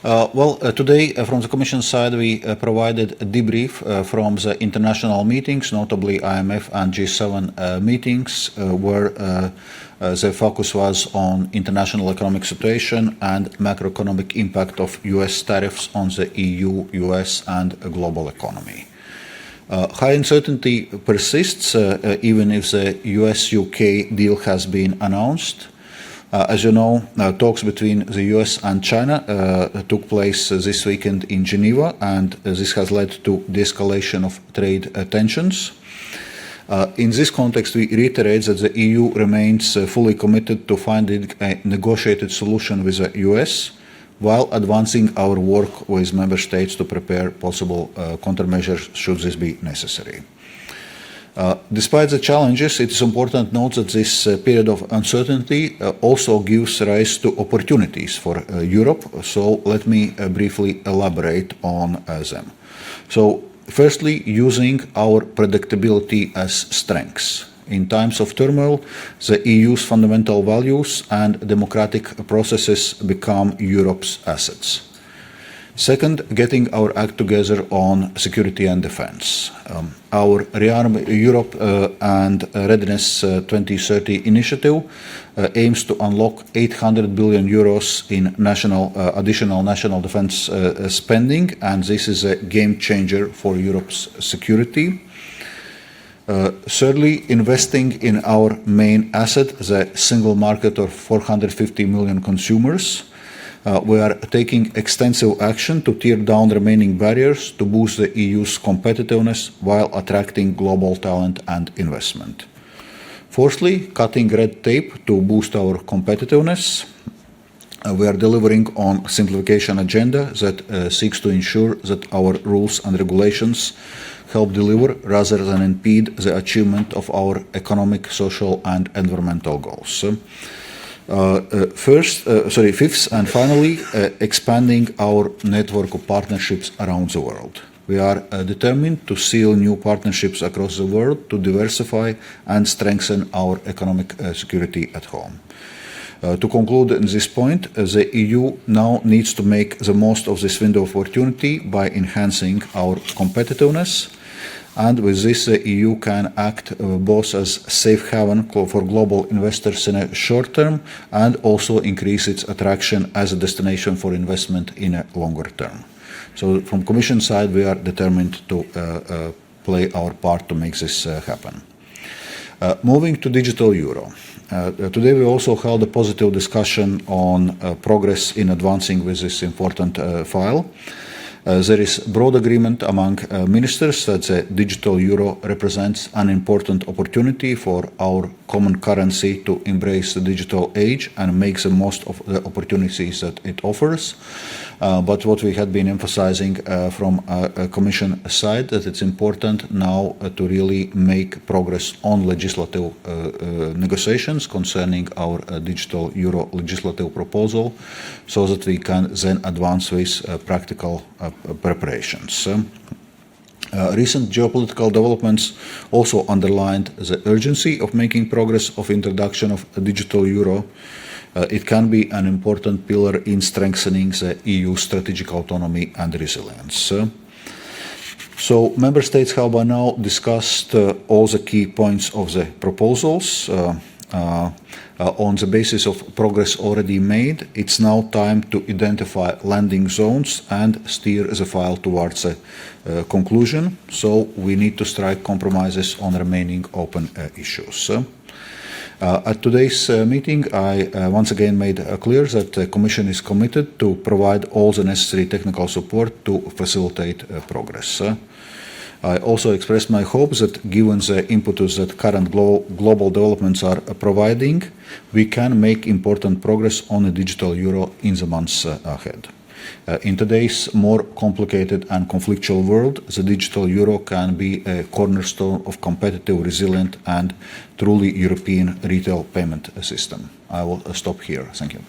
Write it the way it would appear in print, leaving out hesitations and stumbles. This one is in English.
Today, from the Commission side, we provided a debrief from the international meetings, notably IMF and G7 meetings, where the focus was on international economic situation and macroeconomic impact of US tariffs on the EU, US, and global economy. High uncertainty persists, even if the US-UK deal has been announced. As you know, talks between the US and China took place this weekend in Geneva, and this has led to de-escalation of trade tensions. In this context, we reiterate that the EU remains fully committed to finding a negotiated solution with the US, while advancing our work with member states to prepare possible countermeasures should this be necessary. Despite the challenges, it is important to note that this period of uncertainty also gives rise to opportunities for Europe. So let me briefly elaborate on them. So firstly, using our predictability as strengths. In times of turmoil, the EU's fundamental values and democratic processes become Europe's assets. Second, getting our act together on security and defense. Our Rearm Europe and Readiness 2030 initiative aims to unlock 800 billion euros in additional national defense spending, and this is a game changer for Europe's security. Thirdly, investing in our main asset, the single market of 450 million consumers. We are taking extensive action to tear down remaining barriers to boost the EU's competitiveness while attracting global talent and investment. Fourthly, cutting red tape to boost our competitiveness. We are delivering on simplification agenda that seeks to ensure that our rules and regulations help deliver rather than impede the achievement of our economic, social, and environmental goals. Fifth and finally, expanding our network of partnerships around the world. We are determined to seal new partnerships across the world to diversify and strengthen our economic security at home. To conclude in this point, the EU now needs to make the most of this window of opportunity by enhancing our competitiveness. And with this, the EU can act both as safe haven for global investors in a short term and also increase its attraction as a destination for investment in a longer term. So from Commission side, we are determined to play our part to make this happen. Moving to digital euro. Today we also held a positive discussion on progress in advancing with this important file. There is broad agreement among ministers that the digital euro represents an important opportunity for our common currency to embrace the digital age and make the most of the opportunities that it offers. But what we had been emphasizing from a Commission side, that it's important now to really make progress on legislative negotiations concerning our digital euro legislative proposal, so that we can then advance with practical preparations. Recent geopolitical developments also underlined the urgency of making progress of introduction of a digital euro. It can be an important pillar in strengthening the EU strategic autonomy and resilience. So member states have by now discussed all the key points of the proposals. On the basis of progress already made, it's now time to identify landing zones and steer the file towards a conclusion. So we need to strike compromises on remaining open issues. At today's meeting, I once again made clear that the Commission is committed to provide all the necessary technical support to facilitate progress. I also expressed my hope that given the impetus that current global developments are providing, we can make important progress on a digital euro in the months ahead. In today's more complicated and conflictual world, the digital euro can be a cornerstone of competitive, resilient and truly European retail payment system. I will stop here. Thank you.